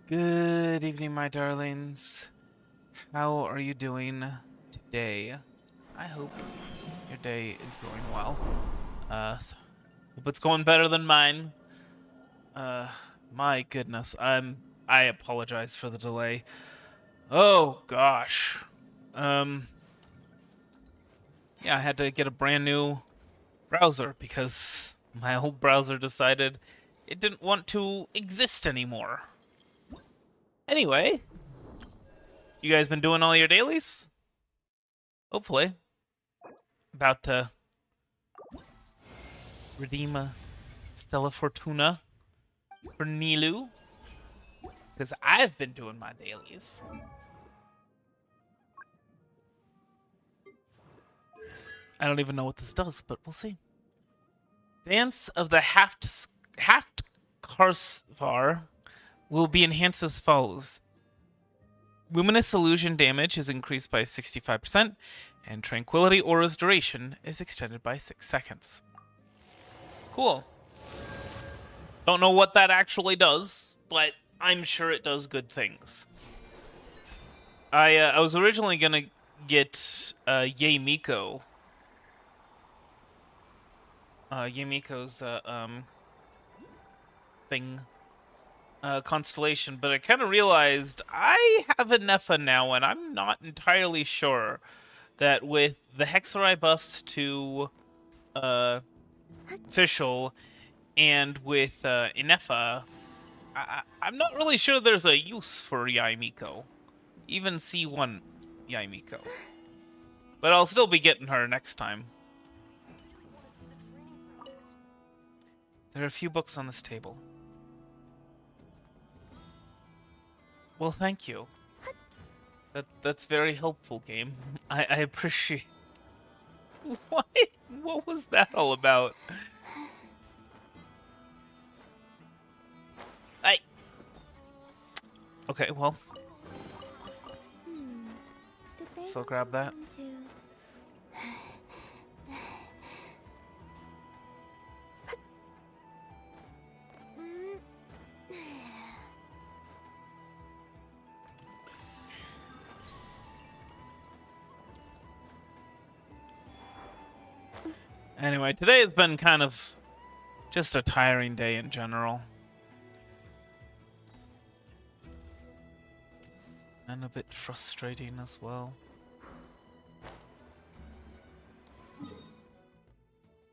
Good evening, my darlings. How are you doing today? I hope your day is going well. Hope it's going better than mine. My goodness, I apologize for the delay. Oh gosh. Um, yeah, I had to get a brand new browser because my old browser decided it didn't want to exist anymore. Anyway, you guys been doing all your dailies? Hopefully. About to redeem a Stella Fortuna for Nilu. Because I've been doing my dailies. I don't even know what this does, but we'll see. Dance of the Haft Karsvar will be enhanced as follows. Luminous illusion damage is increased by 65%, and Tranquility Aura's duration is extended by 6 seconds. Cool. Don't know what that actually does, but I'm sure it does good things. I was originally gonna get Yay Miko. Yamiko's thing constellation, but I kind of realized I have a Nepha now, and I'm not entirely sure that with the Hexarai buffs to Fischl and with Inefa, I'm not really sure there's a use for Yaimiko. Even C1 Yaimiko. But I'll still be getting her next time. There are a few books on this table. Well, thank you. That's very helpful, game. I appreciate... What? What was that all about? Okay, well. So I'll grab that. Anyway, today has been kind of just a tiring day in general. And a bit frustrating as well.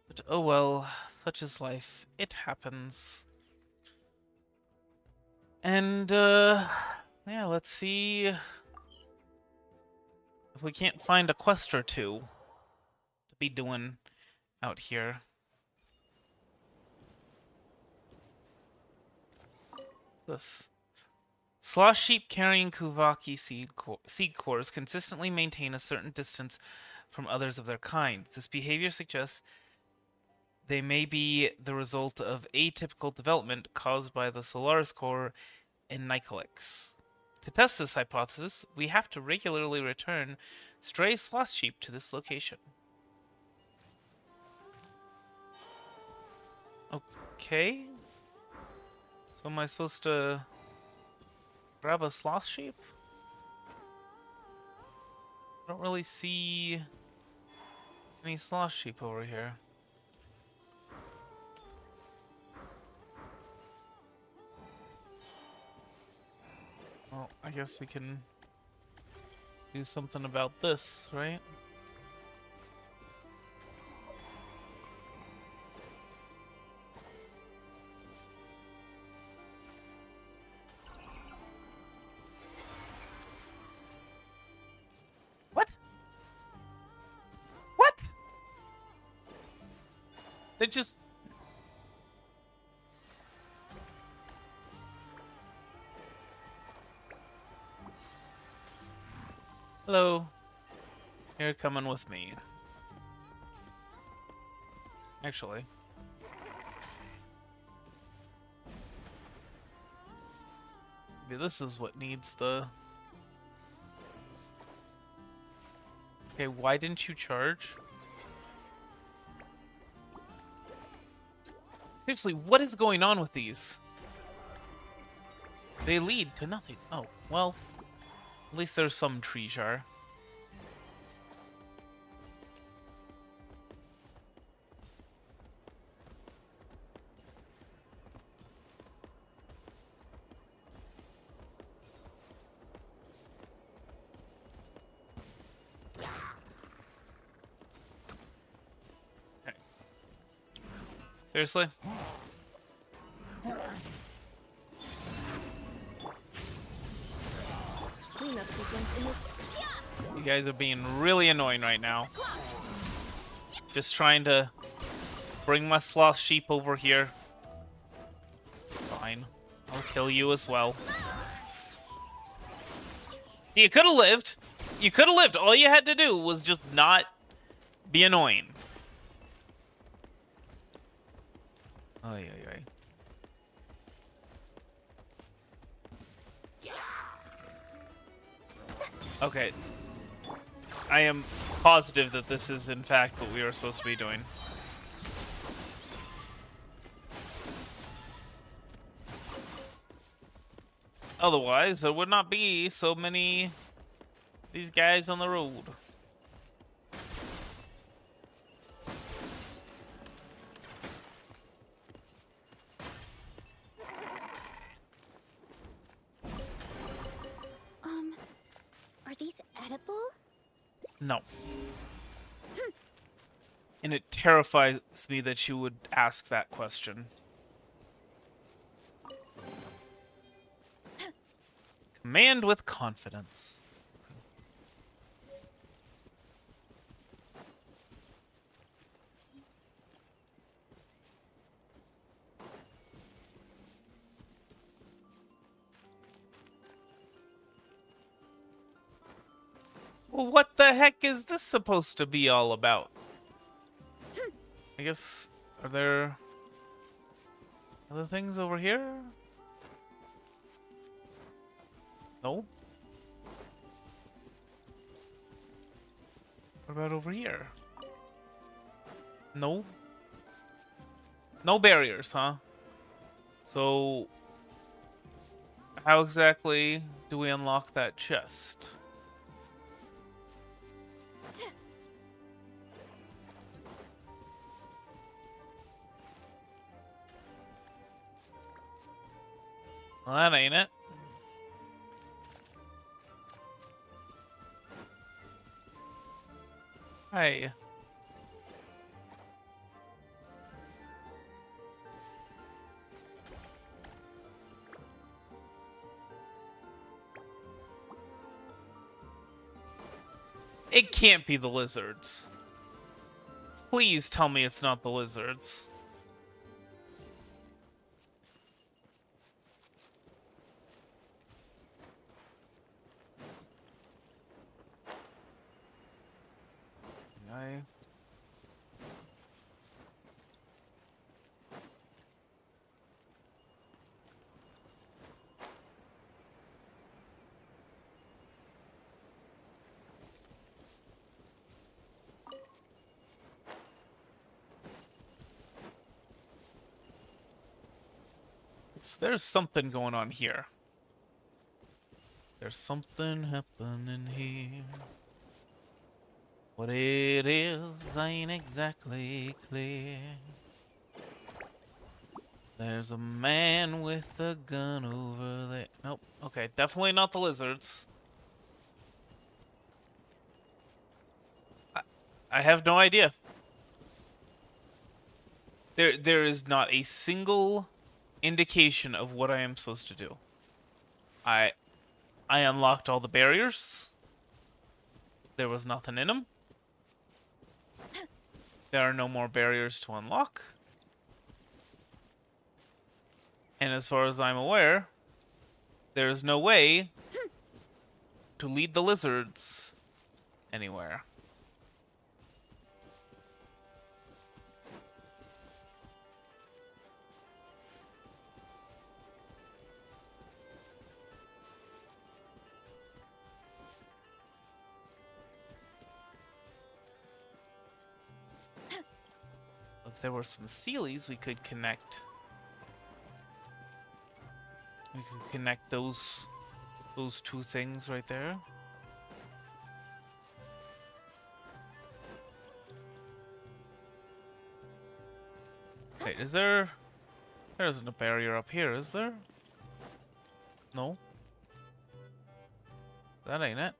But oh well, such is life. It happens. And, yeah, let's see if we can't find a quest or two to be doing out here. What's this? Sloth sheep carrying Kuvaki seed cores consistently maintain a certain distance from others of their kind. This behavior suggests they may be the result of atypical development caused by the Solaris core in Nicolix. To test this hypothesis, we have to regularly return stray sloth sheep to this location. Okay. So am I supposed to grab a sloth sheep? I don't really see any sloth sheep over here. Well, I guess we can do something about this, right? What? What? They just... Hello. You're coming with me. Actually. Maybe this is what needs the... Okay, why didn't you charge? Seriously, what is going on with these? They lead to nothing. Oh, well, at least there's some treasure. Okay. Seriously? You guys are being really annoying right now. Just trying to bring my sloth sheep over here. Fine. I'll kill you as well. See, you could have lived. You could have lived. All you had to do was just not be annoying. Ay, ay, ay. Okay. I am positive that this is, in fact, what we were supposed to be doing. Otherwise, there would not be so many these guys on the road. Are these edible? No. And it terrifies me that you would ask that question. Command with confidence. Well, what the heck is this supposed to be all about? I guess, are there other things over here? No? What about over here? No? No barriers, huh? So, how exactly do we unlock that chest? Well, that ain't it. Hey. It can't be the lizards. Please tell me it's not the lizards. There's something going on here. There's something happening here. What it is ain't exactly clear. There's a man with a gun over there. Nope. Okay, definitely not the lizards. I have no idea. There is not a single indication of what I am supposed to do. I unlocked all the barriers. There was nothing in them. There are no more barriers to unlock. And as far as I'm aware, there is no way to lead the lizards anywhere. If there were some Sealies we could connect. We could connect those two things right there. Wait, is there... There isn't a barrier up here, is there? No. That ain't it.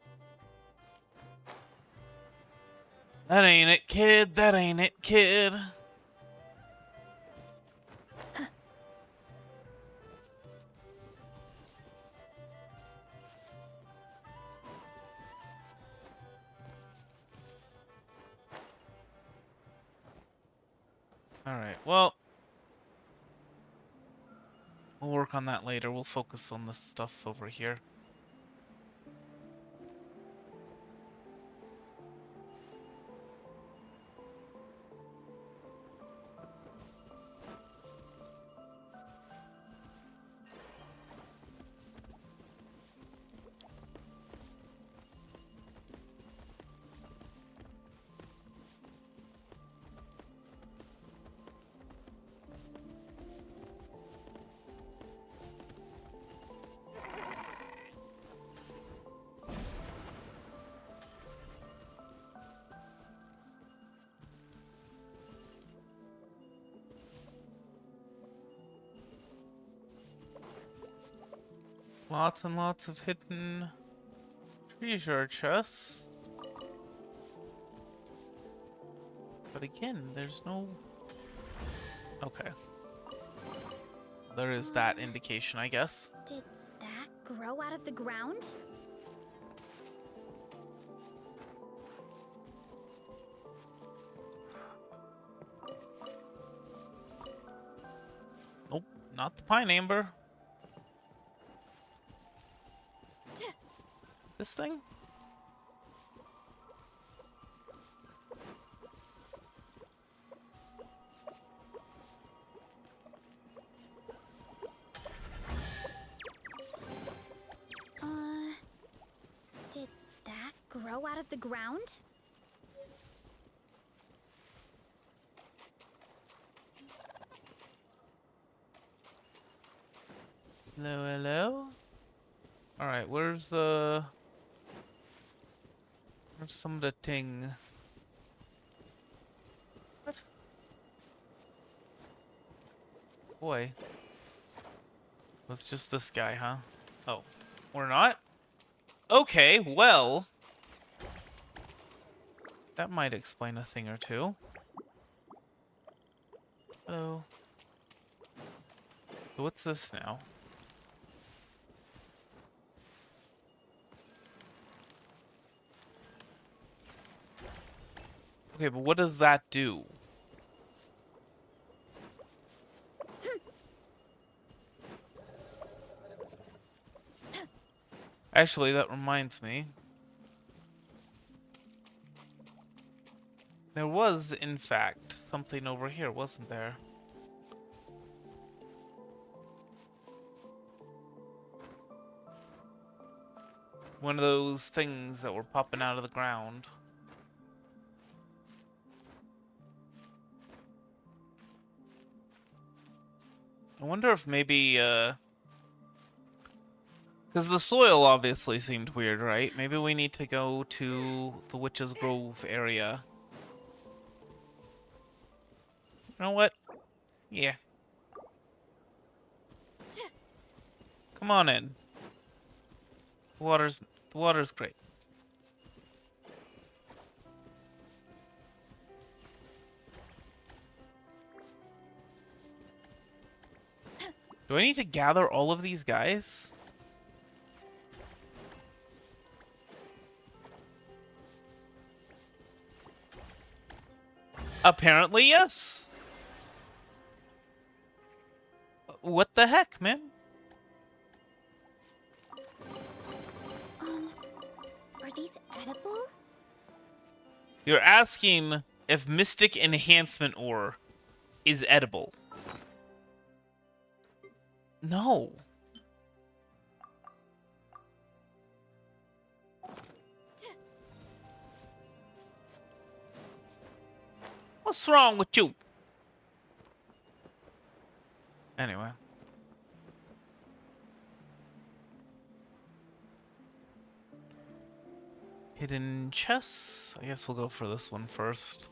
That ain't it, kid. That ain't it, kid. Alright, well... We'll work on that later. We'll focus on this stuff over here. Lots and lots of hidden treasure chests. But again, there's no... Okay. There is that indication, I guess. Did that grow out of the ground? Nope, not the pine amber. This thing? Did that grow out of the ground? Hello, hello? Alright, where's some of the ting? What? Boy. It's just this guy, huh? Oh. Or not? Okay, well. That might explain a thing or two. Hello. So what's this now? Okay, but what does that do? Actually, that reminds me. There was, in fact, something over here, wasn't there? One of those things that were popping out of the ground. I wonder if maybe, because the soil obviously seemed weird, right? Maybe we need to go to the Witch's Grove area. You know what? Yeah. Come on in. The water's great. Do I need to gather all of these guys? Apparently, yes. What the heck, man? Are these edible? You're asking if Mystic Enhancement Ore is edible. No. What's wrong with you? Anyway. Hidden chests. I guess we'll go for this one first.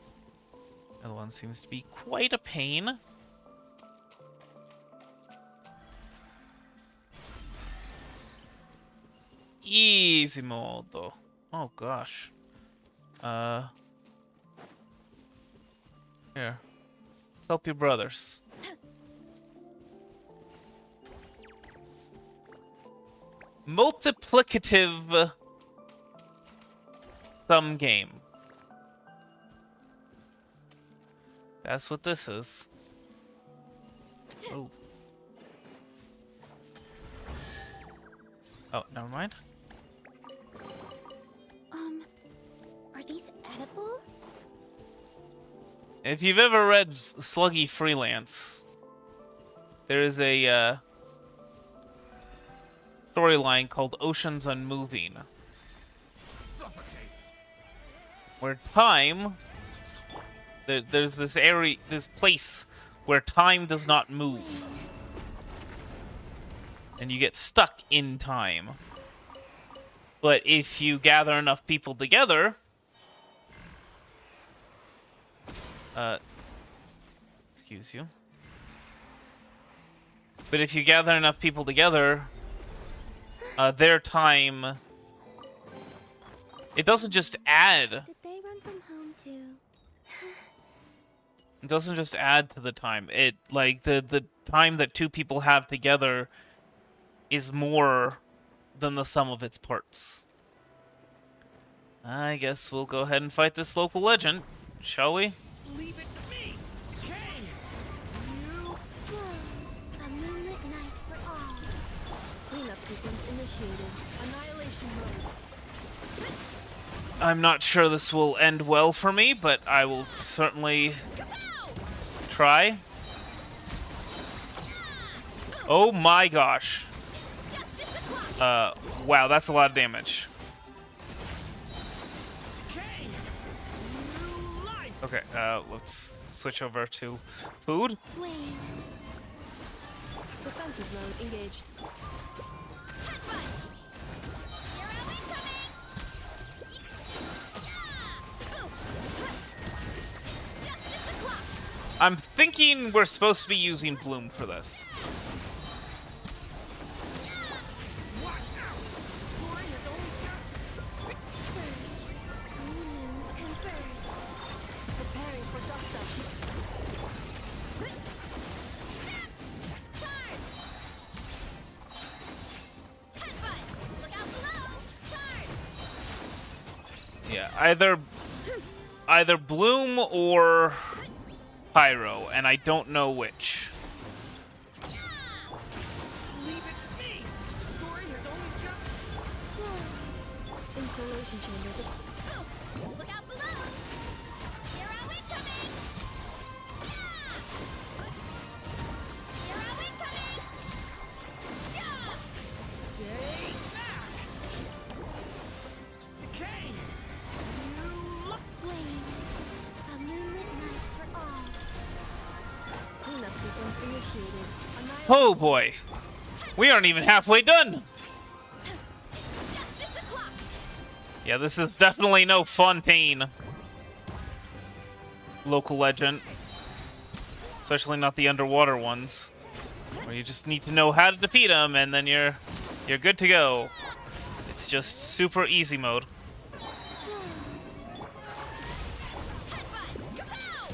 The other one seems to be quite a pain. Easy mode, though. Oh gosh. Here. Let's help your brothers. Multiplicative thumb game. That's what this is. Oh. Oh, never mind. Are these edible? If you've ever read Sluggy Freelance, there is a storyline called Oceans Unmoving, where time, there's this area, this place where time does not move, and you get stuck in time. But if you gather enough people together, excuse you. But if you gather enough people together, their time, it doesn't just add. Did they run from home too? It doesn't just add to the time. It, like, the time that two people have together is more than the sum of its parts. I guess we'll go ahead and fight this local legend, shall we? Leave it to me! Kang! You... A moonlit night for all. Cleanup sequence initiated. Annihilation mode. I'm not sure this will end well for me, but I will certainly try. Oh my gosh. Wow, that's a lot of damage. Kang! New life! Okay, let's switch over to food. Flame. Defensive mode engaged. I'm thinking we're supposed to be using Bloom for this. Watch out! Story has only just... Surge. New moons converge. Preparing for dust up. Yeah, either Bloom or Pyro, and I don't know which. Leave it to me! Story has only just... Installation chamber. Look out below. Here are we coming. Here are we coming. Stay back! Kang! You... Flame. A moonlit night for all. Cleanup sequence initiated. Annihilation. Oh boy. We aren't even halfway done. Justice o'clock. Yeah, this is definitely no Fontaine local legend. Especially not the underwater ones, where you just need to know how to defeat them and then you're good to go. It's just super easy mode. Headbutt. Kapow.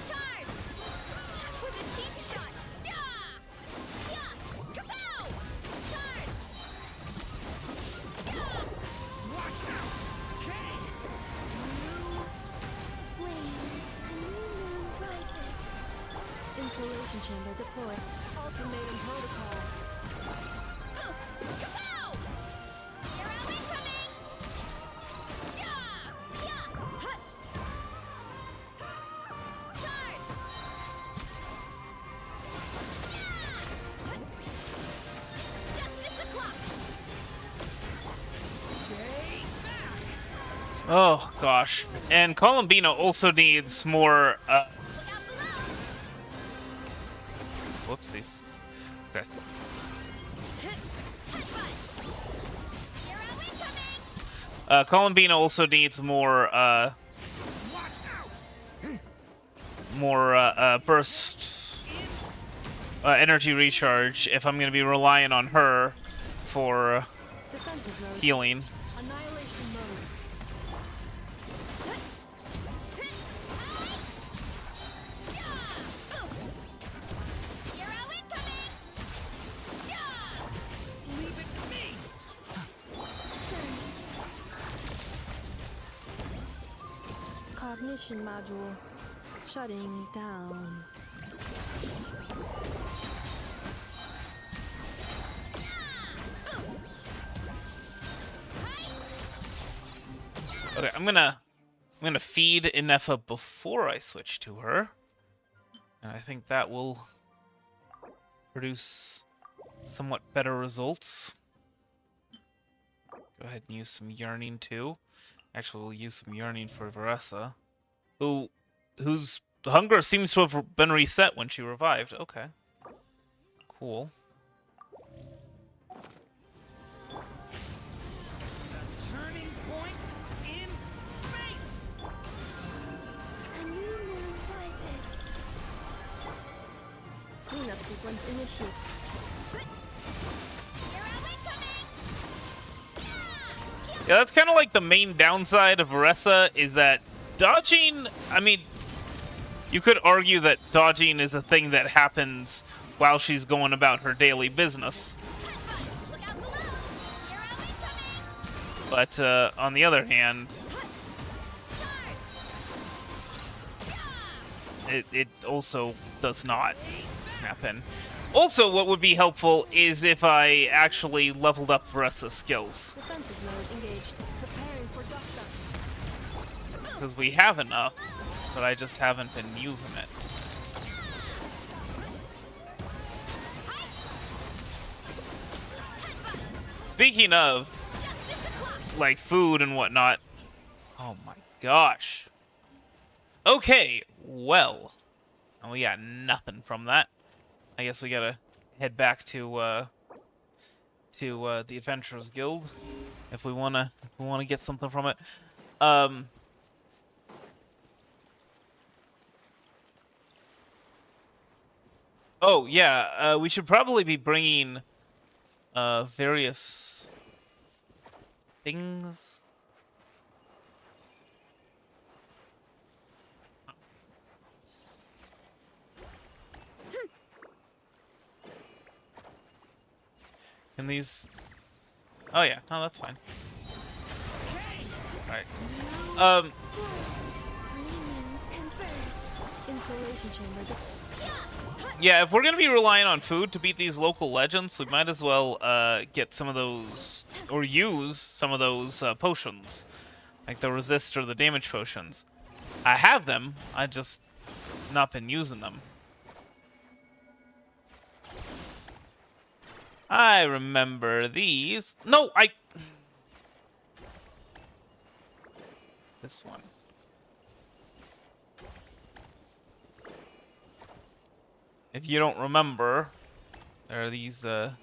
Charge. That was a cheap shot. Yeah. Yeah. Kapow. Charge. Yeah. Watch out! Kang! Flame. A new moon rises. Installation chamber deployed. Ultimatum protocol. Oof. Kapow. Here are we coming. Yeah. Yeah. Hut. Charge. Yeah. Hut. Justice o'clock. Stay back! Oh gosh. And Columbina also needs more Look out below. whoopsies. Okay. Headbutt. Here are we coming. Columbina also needs more burst energy recharge if I'm gonna be relying on her for Defensive mode. healing. Annihilation mode. Hero incoming! Leave it to me. Cognition module. Shutting down. Okay, I'm gonna feed Inefa before I switch to her, and I think that will produce somewhat better results. Go ahead and use some yearning too. Actually, we'll use some yearning for Varessa, whose hunger seems to have been reset when she revived. Okay, cool. Turning point in fate. A new moon rises. Cleanup sequence initiated. Hero incoming! Yeah, that's kind of like the main downside of Varessa is that dodging. I mean, you could argue that dodging is a thing that happens while she's going about her daily business. Look out below! Hero incoming! But on the other hand, it also does not happen. Also, what would be helpful is if I actually leveled up Varessa's skills. Defensive mode engaged. Preparing for dust up. Because we have enough, but I just haven't been using it. Speaking of, like, food and whatnot. Oh my gosh. Okay, well. And we got nothing from that. I guess we gotta head back to the Adventurers Guild if we wanna get something from it. Oh yeah, we should probably be bringing various things. Can these? Oh yeah, no, that's fine. All right. Premiums converge. Insulation chamber. Yeah, if we're gonna be relying on food to beat these local legends, we might as well get some of those, or use some of those potions, like the resist or the damage potions. I have them. I just not been using them. I remember these. No, this one. If you don't remember, there are these are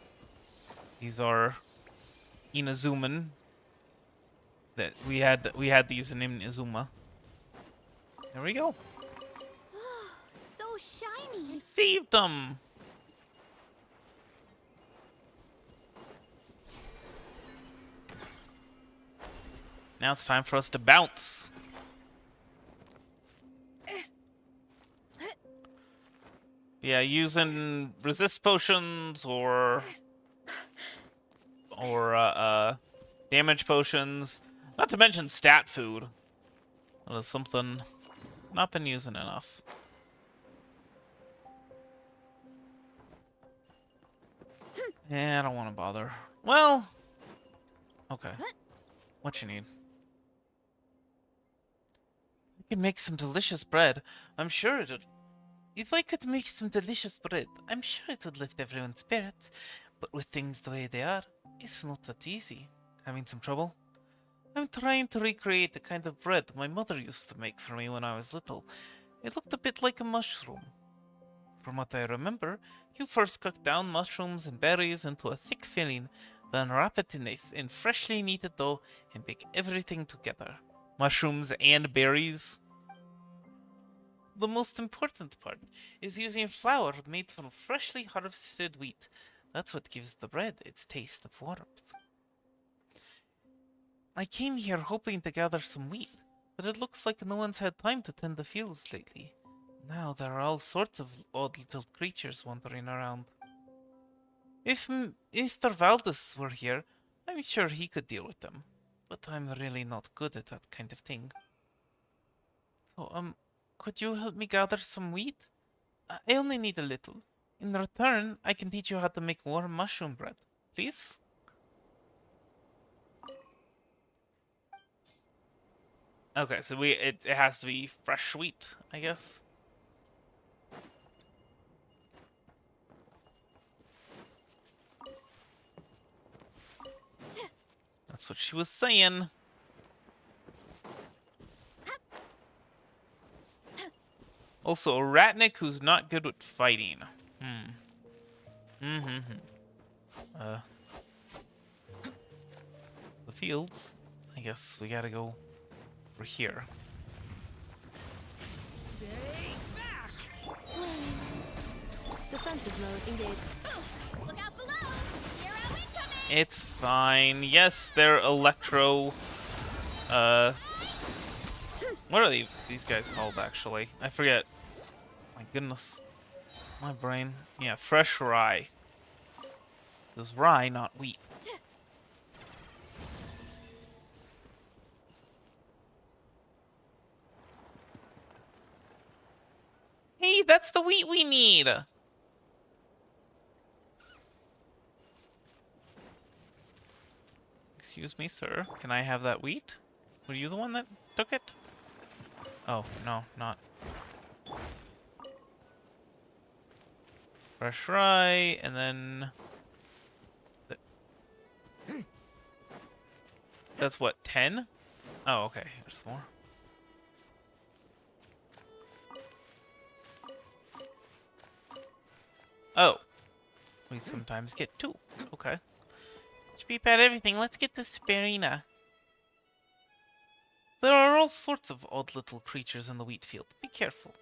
Inazuman. That we had these in Inazuma. There we go. So shiny. Saved them. Now it's time for us to bounce. Yeah, using resist potions or damage potions, not to mention stat food. That is something not been using enough. Yeah, I don't want to bother. Well, okay. What you need? I can make some delicious bread. I'm sure it would. If I could make some delicious bread, I'm sure it would lift everyone's spirits. But with things the way they are, it's not that easy. Having some trouble? I'm trying to recreate the kind of bread my mother used to make for me when I was little. It looked a bit like a mushroom. From what I remember, you first cooked down mushrooms and berries into a thick filling, Then wrap it in freshly kneaded dough and bake everything together. Mushrooms and berries. The most important part is using flour made from freshly harvested wheat. That's what gives the bread its taste of warmth. I came here hoping to gather some wheat, but it looks like no one's had time to tend the fields lately. Now there are all sorts of odd little creatures wandering around. If Mr. Valdez were here, I'm sure he could deal with them. But I'm really not good at that kind of thing. So, could you help me gather some wheat? I only need a little. In return, I can teach you how to make warm mushroom bread. Please? Okay, so it has to be fresh wheat, I guess. That's what she was saying. Also, a Ratnik who's not good with fighting. The fields. I guess we gotta go over here. Stay back! Defensive mode engaged. Boots! Look out below! You're out incoming! It's fine. Yes, they're electro. What are these guys called actually? I forget. My goodness. My brain. Yeah, fresh rye. This is rye, not wheat. Hey, that's the wheat we need! Excuse me, sir. Can I have that wheat? Were you the one that took it? Oh, no, not. Fresh rye, and then... That's what, 10? Oh, okay. There's more. Oh. We sometimes get 2. Okay. Let's beep at everything. Let's get this Sparina. There are all sorts of odd little creatures in the wheat field. Be careful.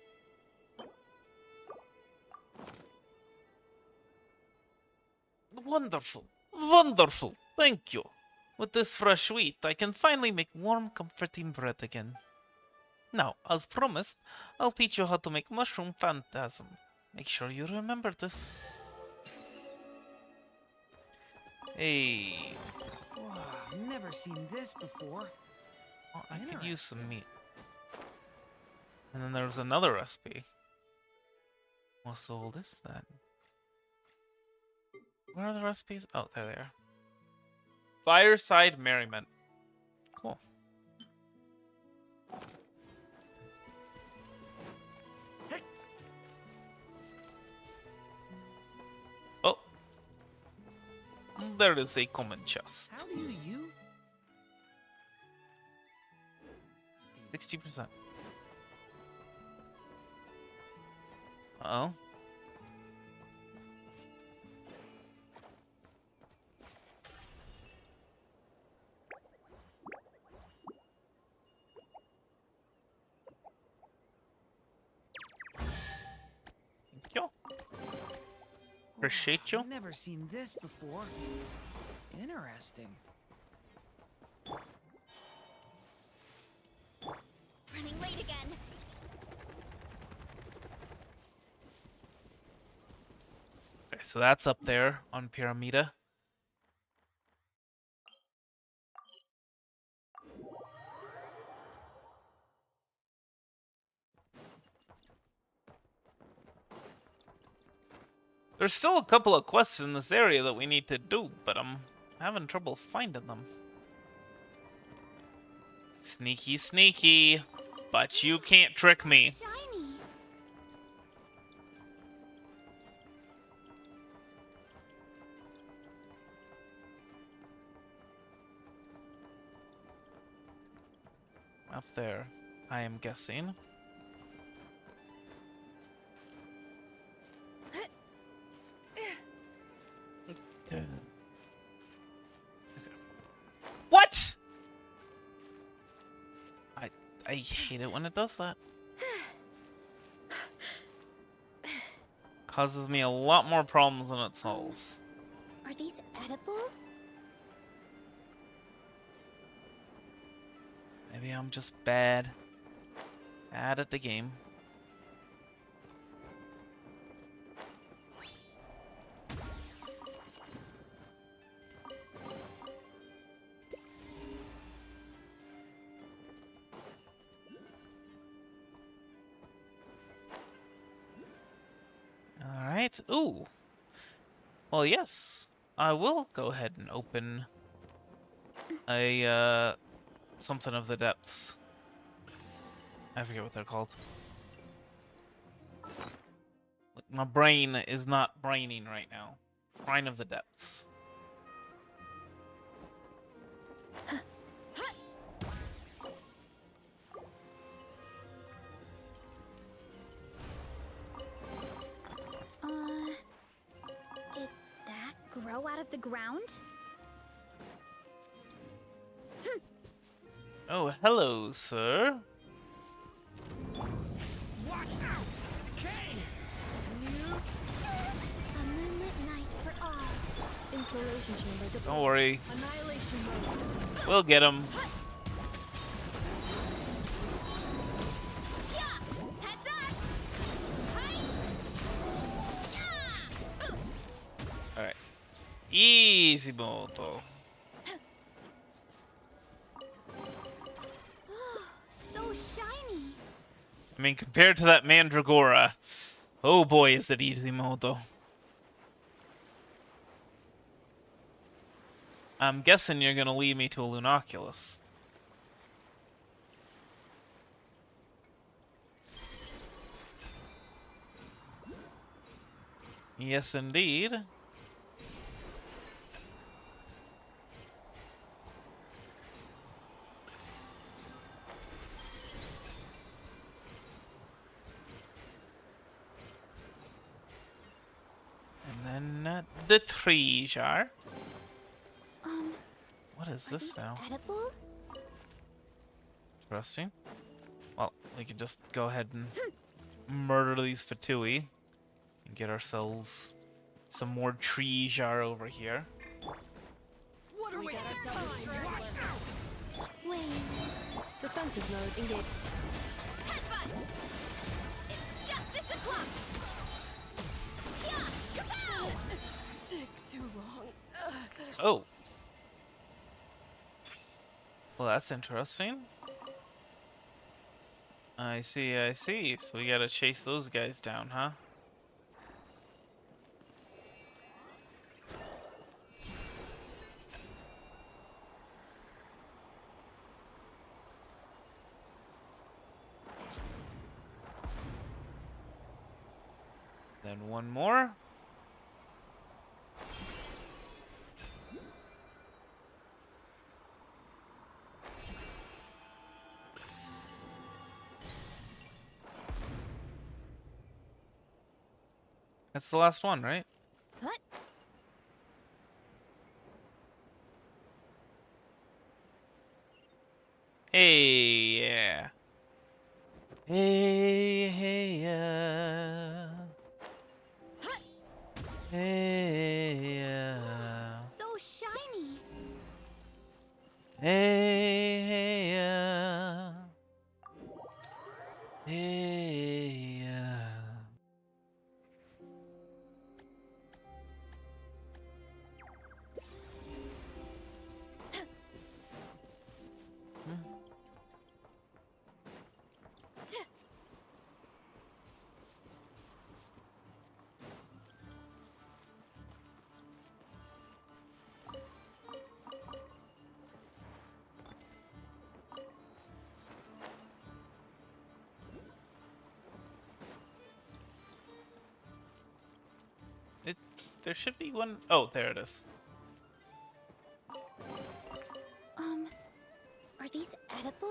Wonderful. Wonderful. Thank you. With this fresh wheat, I can finally make warm, comforting bread again. Now, as promised, I'll teach you how to make mushroom phantasm. Make sure you remember this. Hey. Wow, I've never seen this before. Well, I could use some meat. And then there's another recipe. What's all this then? Where are the recipes? Oh, there they are. Fireside Merriment. Cool. Hey. Oh. There is a common chest. How do you? 60%. Uh-oh. Thank you. Appreciate you. I've never seen this before. Interesting. Running late again. Okay, so that's up there on Pyramida. There's still a couple of quests in this area that we need to do, but I'm having trouble finding them. Sneaky, sneaky. But you can't trick me. Shiny. Up there, I am guessing. Okay. hate it when it does that. Causes me a lot more problems than it solves. Are these edible? Maybe I'm just bad. Bad at the game. Alright. Ooh. Well, yes. I will go ahead and open a, something of the depths. I forget what they're called. Look, my brain is not braining right now. Shrine of the Depths. Did that grow out of the ground? Oh, hello, sir. Watch out! Kane! A moonlit night for all. Installation chamber deployed. Don't worry. Annihilation mode. We'll get him. Yeah! Heads up! Hi! Yeah! Oof. Alright. Easy moto. So shiny. I mean, compared to that Mandragora, oh boy, is it easy moto. I'm guessing you're gonna lead me to a Lunoculus. Yes, indeed. And then the tree jar. What is Are this these now? edible? Interesting. Well, we can just go ahead and murder these Fatui and get ourselves some more tree jar over here. What a waste of time! Watch out! Wait. Defensive mode engaged. Headbutt! It's justice o'clock! Yeah! Kapow! Take too long. Oh. Well, that's interesting. I see, I see. So we gotta chase those guys down, huh? Then one more. That's the last one, right? What? Hey, yeah. Hey, hey, yeah. Hey, yeah. So shiny. Hey, hey, yeah. Hey, yeah. There should be one. Oh, there it is. Are these edible?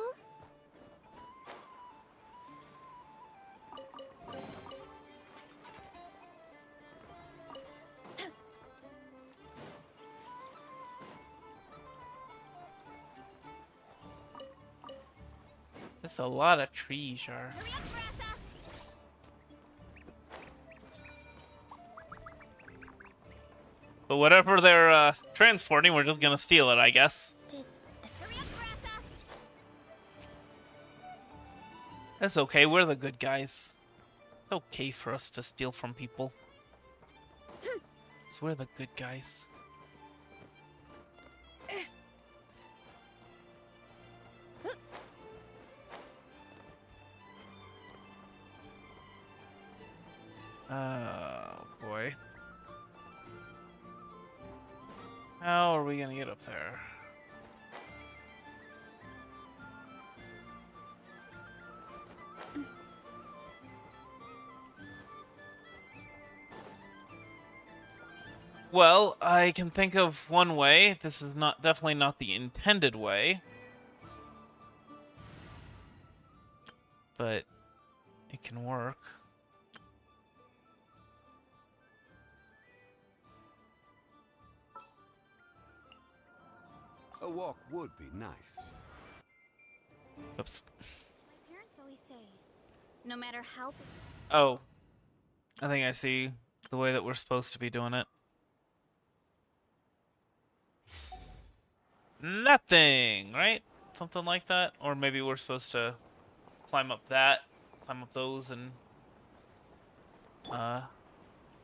There's a lot of trees, are. Hurry up, Brassa. So whatever they're transporting, we're just gonna steal it, I guess. Hurry up, Brassa. That's okay. We're the good guys. It's okay for us to steal from people. 'Cause we're the good guys. Oh boy. How are we gonna get up there? Well, I can think of one way. This is definitely not the intended way. But it can work. A walk would be nice. Oops. My parents always say, no matter how. Oh. I think I see the way that we're supposed to be doing it. Nothing, right? Something like that? Or maybe we're supposed to climb up those, and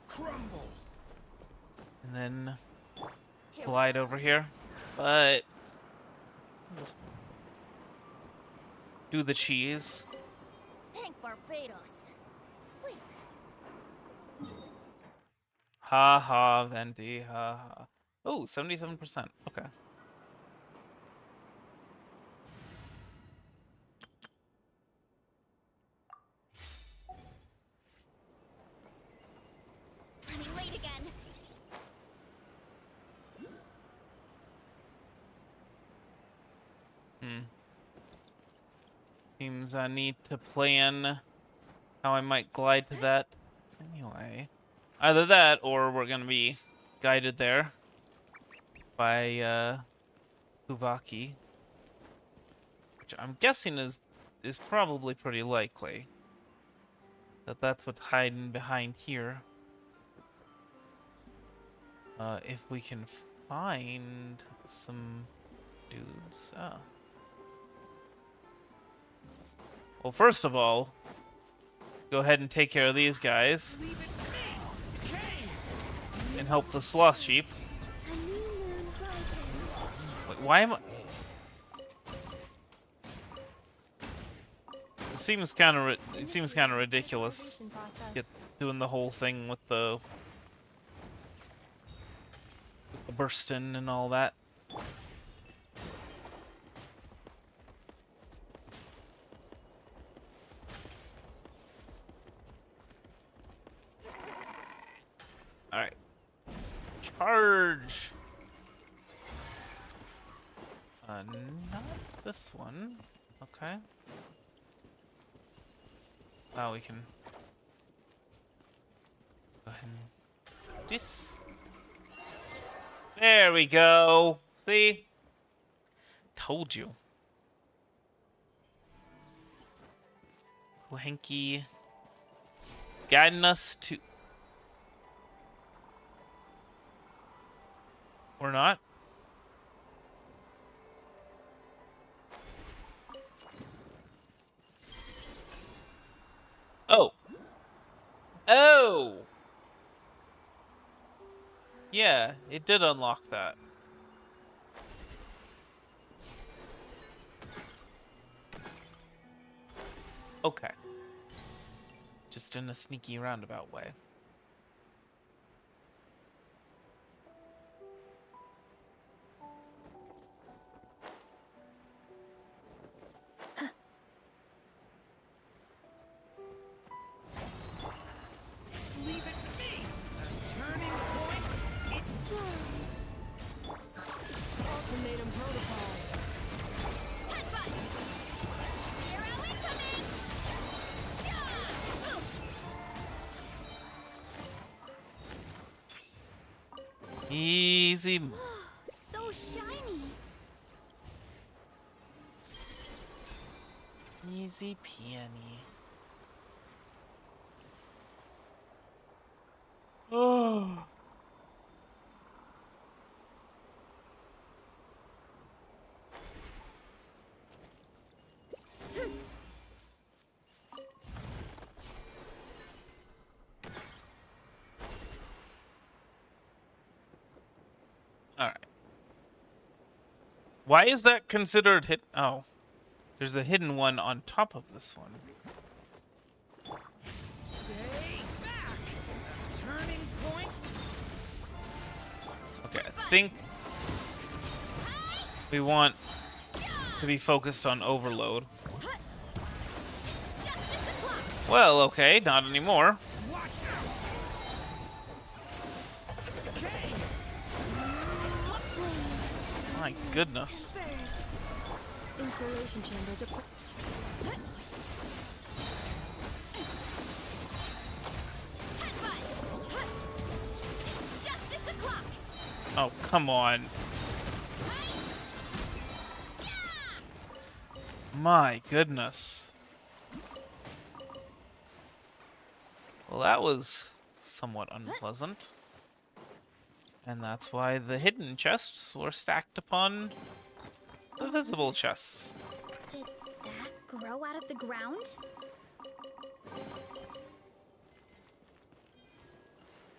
Crumble. and then glide over here. But just do the cheese. Thank Barbados. Wait a minute. Ha ha, Venti, ha ha. Oh, 77%. Okay. Running late again. Seems I need to plan how I might glide to that anyway. Either that, or we're gonna be guided there by Ubaki, which I'm guessing is probably pretty likely that that's what's hiding behind here. If we can find some dudes. Oh. Well, first of all, go ahead and take care of these guys and help the sloth sheep. Wait, why am I? It seems kind of ridiculous. Doing the whole thing with the bursting and all that. All right, charge. Not this one. Okay. Wow, we can go ahead and do this. There we go. See? Told you. Hanky guiding us to. Or not. Oh. Oh. Yeah, it did unlock that. Okay. Just in a sneaky roundabout way. Leave it to me. A turning point. Ultimatum protocol. Headbutt. Hero incoming. Yeah. Oof. Easy. So shiny. Easy peony. Oh. All right. Why is that considered hit? Oh, there's a hidden one on top of this one. Stay back! Turning point. Okay, I think we want to be focused on overload. Justice o'clock. Well, okay, not anymore. Watch out! Okay. My goodness. Installation chamber deployed. Headbutt. Justice o'clock. Oh, come on. My goodness. Well, that was somewhat unpleasant. And that's why the hidden chests were stacked upon the visible chests. Did that grow out of the ground?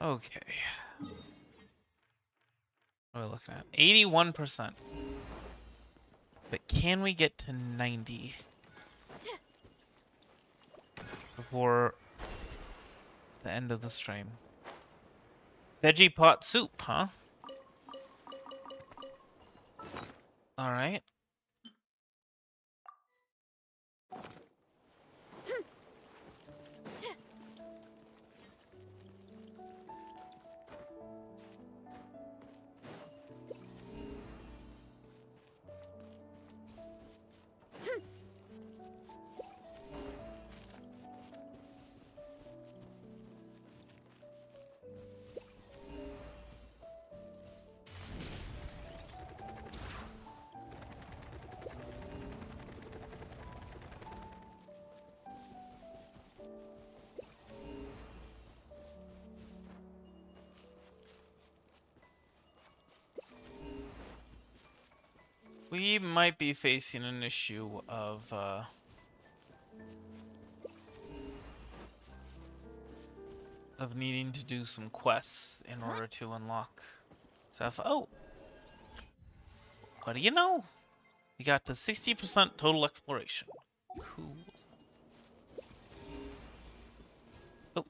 Okay. What are we looking at? 81%. But can we get to 90 before the end of the stream? Veggie pot soup, huh? All right. We might be facing an issue of needing to do some quests in order to unlock stuff. Oh, what do you know? We got to 60% total exploration. Cool. Oh,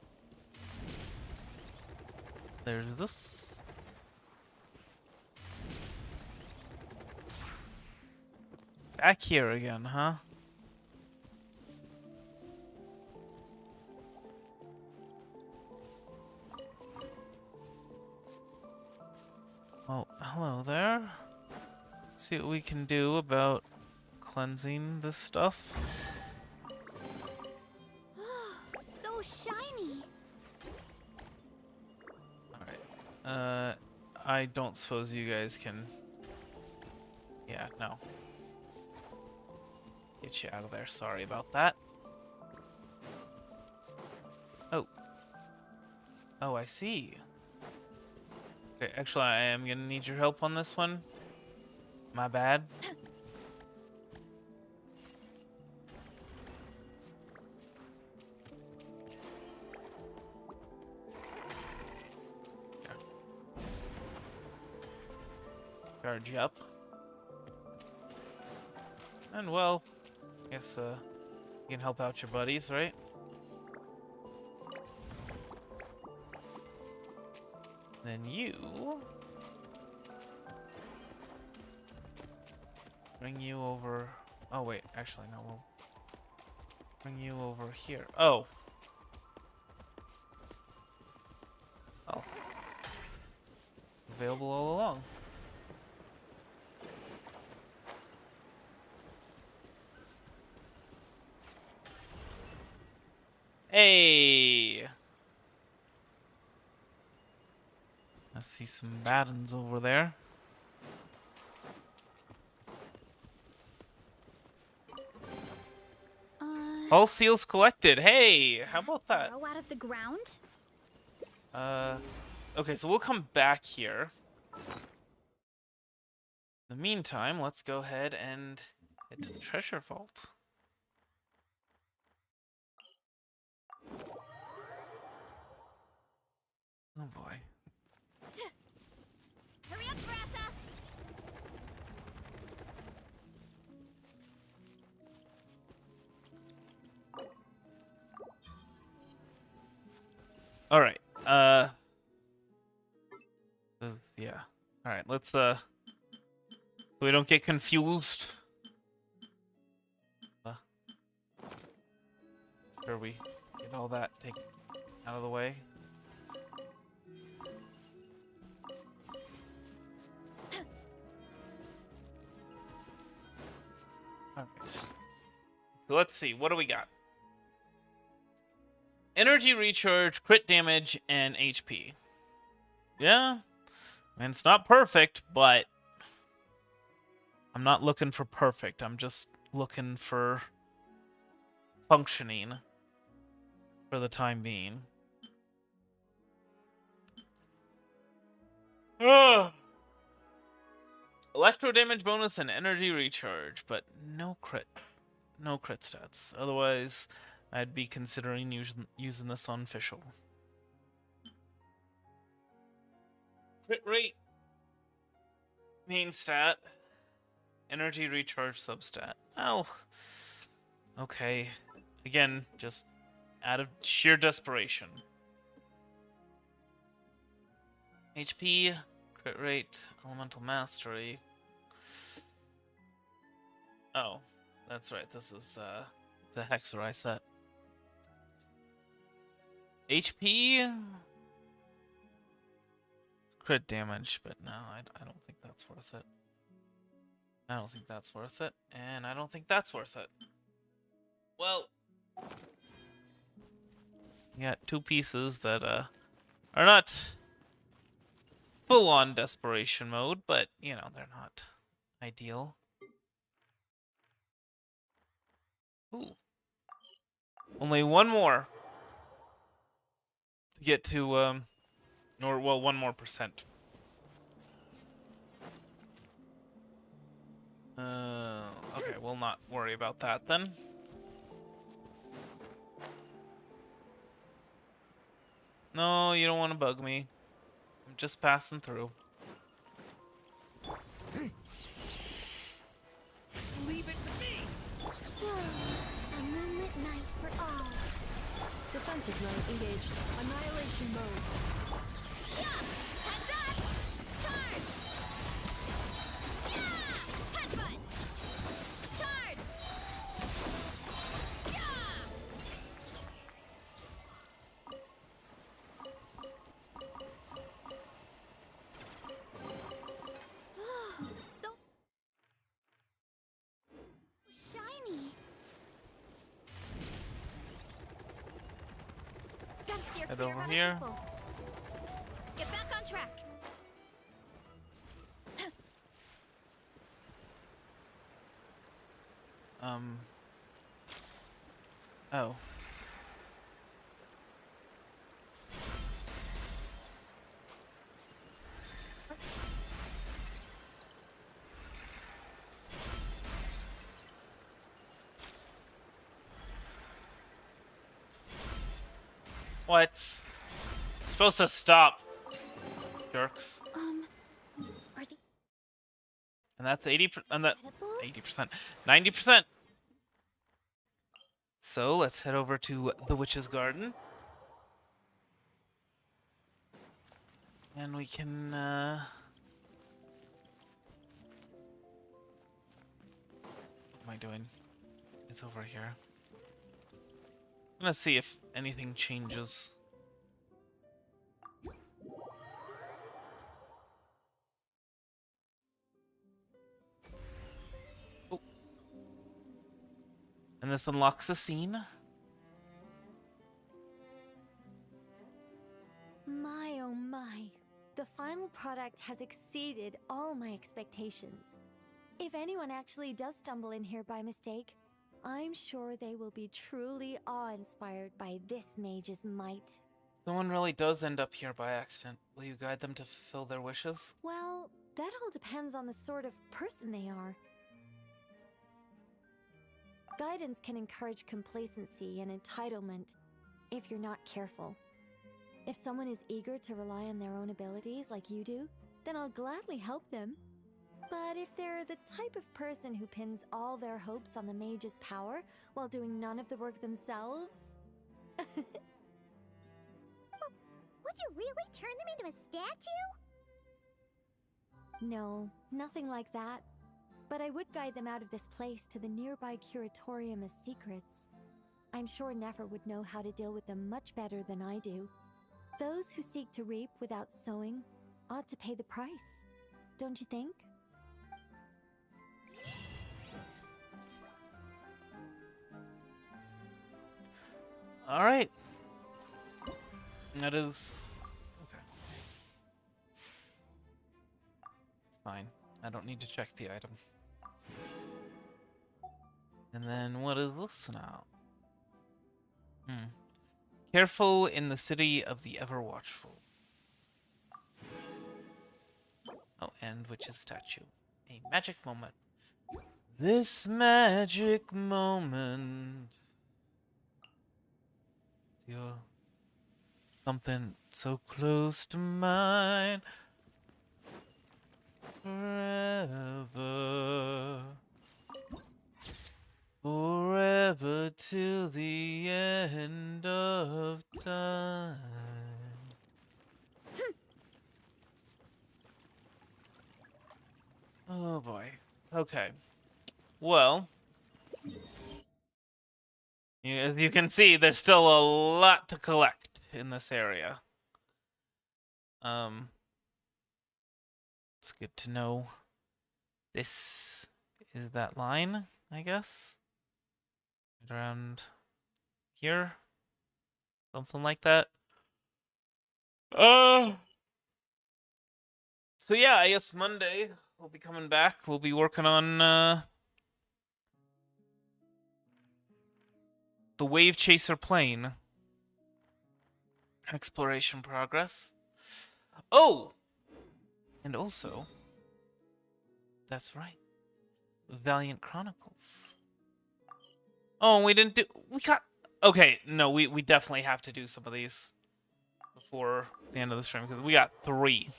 there's this. Back here again, huh? Well, hello there. Let's see what we can do about cleansing this stuff. So shiny. Alright. I don't suppose you guys can... Yeah, no. Get you out of there. Sorry about that. Oh. Oh, I see. Okay, actually, I am gonna need your help on this one. My bad. Yeah. Charge you up. And well, I guess you can help out your buddies, right? Then you bring you over. Oh wait, actually no, we'll bring you over here. Oh. Oh. Available all along. Hey. I see some bad ones over there. All seals collected. Hey, how about that? Grow out of the ground? Okay, so we'll come back here. In the meantime, let's go ahead and head to the treasure vault. Oh boy. Hurry up, Brassa! All right. Yeah. All right. Let's so we don't get confused. Sure, we get all that taken out of the way. All right. So let's see. What do we got? Energy recharge, crit damage, and HP. Yeah. And it's not perfect, but I'm not looking for perfect. I'm just looking for functioning for the time being. Ugh. Electro damage bonus and energy recharge, but no crit. No crit stats. Otherwise, I'd be considering using this on Fischl. Crit rate, main stat, energy recharge substat. Oh, okay. Again, just out of sheer desperation. HP, crit rate, elemental mastery. Oh, that's right. This is the Hexer I set. HP, crit damage, but no, I don't think that's worth it. I don't think that's worth it, and I don't think that's worth it. Well, you got two pieces that are not full-on desperation mode, but you know they're not ideal. Ooh, only one more to get to or well, 1 more percent. Okay, we'll not worry about that then. No, you don't want to bug me. I'm just passing through. Leave it to me! A moonlit night for all. Defensive mode engaged. Annihilation mode. Yeah! Heads up! Charge! Yeah! Headbutt! Charge! Yeah! So shiny. Gotta steer Head clear over of other here. people. Get back on track. Oh. What? You're supposed to stop, jerks. Are they And that's 80%. And that edible? 80%, 90%. So let's head over to the Witch's Garden, and we can. What am I doing? It's over here. I'm gonna see if anything changes. Oh. And this unlocks a scene. My oh my. The final product has exceeded all my expectations. If anyone actually does stumble in here by mistake, I'm sure they will be truly awe-inspired by this mage's might. Someone really does end up here by accident. Will you guide them to fulfill their wishes? Well, that all depends on the sort of person they are. Guidance can encourage complacency and entitlement if you're not careful. If someone is eager to rely on their own abilities like you do, then I'll gladly help them. But if they're the type of person who pins all their hopes on the mage's power while doing none of the work themselves... Would you really turn them into a statue? No, nothing like that. But I would guide them out of this place to the nearby Curatorium of Secrets. I'm sure Nefer would know how to deal with them much better than I do. Those who seek to reap without sowing ought to pay the price, don't you think? Alright. That is... okay. It's fine. I don't need to check the item. And then what is this now? Careful in the city of the ever-watchful. Oh, and witch's statue. A magic moment. This magic moment. You're something so close to mine. Forever. Forever till the end of time. Oh boy. Okay. Well, as you can see, there's still a lot to collect in this area. It's good to know. This is that line, I guess. Right around here. Something like that. So yeah, I guess Monday we'll be coming back. We'll be working on the Wave Chaser plane. Exploration progress. Oh! And also, that's right. Valiant Chronicles. Oh, we didn't do... we got... okay, no, we definitely have to do some of these before the end of the stream, because we got 3.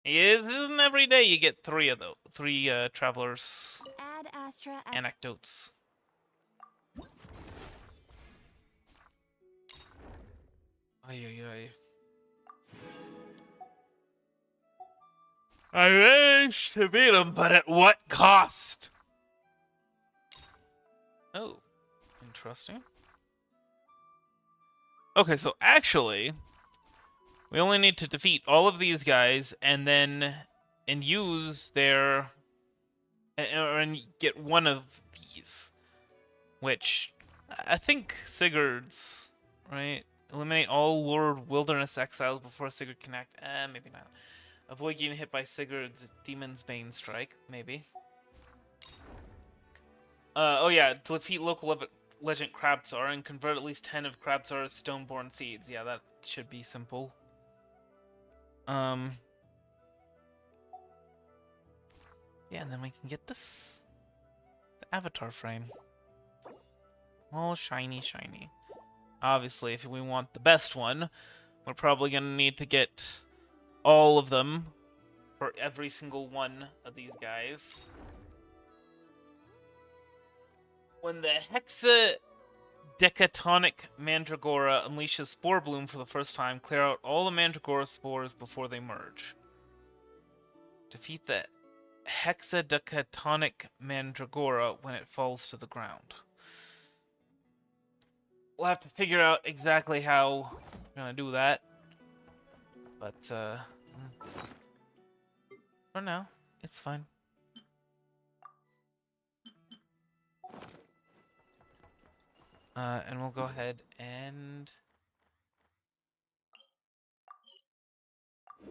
It isn't every day you get 3 of those. 3 Travelers Ad Astra... Anecdotes. Ay, ay, ay. I managed to beat him, but at what cost? Oh, interesting. Okay, so actually, we only need to defeat all of these guys and use their and get one of these, which I think Sigurd's, right? Eliminate all Lord Wilderness exiles before Sigurd can act. Maybe not. Avoid getting hit by Sigurd's Demon's Bane strike. Maybe. Oh yeah, defeat local legend Crabzar and convert at least 10 of Crabzar's Stoneborn seeds. Yeah, that should be simple. Yeah, and then we can get this. The avatar frame. All shiny, shiny. Obviously, if we want the best one, we're probably going to need to get all of them for every single one of these guys. When the Hexadecatonic Mandragora unleashes Spore Bloom for the first time, clear out all the Mandragora spores before they merge. Defeat the Hexadecatonic Mandragora when it falls to the ground. We'll have to figure out exactly how we're gonna do that. But, for now, it's fine. And we'll go ahead and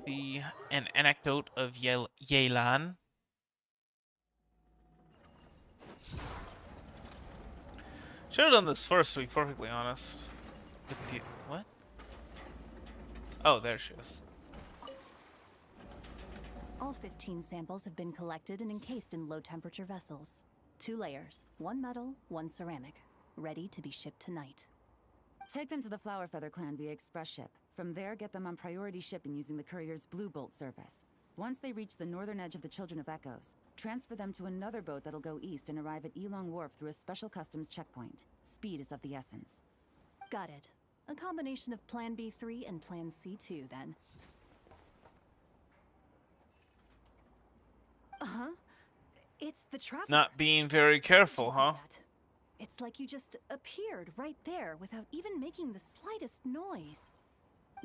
see an anecdote of Yelan. Should have done this first, to be perfectly honest. With the what? Oh, there she is. All 15 samples have been collected and encased in low-temperature vessels. 2 layers, 1 metal, 1 ceramic, ready to be shipped tonight. Take them to the Flowerfeather clan via express ship. From there, get them on priority shipping using the courier's Blue Bolt service. Once they reach the northern edge of the Children of Echoes, transfer them to another boat that'll go east and arrive at Elong Wharf through a special customs checkpoint. Speed is of the essence. Got it. A combination of Plan B3 and Plan C2, then. Uh-huh. It's the traffic. Not being very careful, huh? It's like you just appeared right there without even making the slightest noise.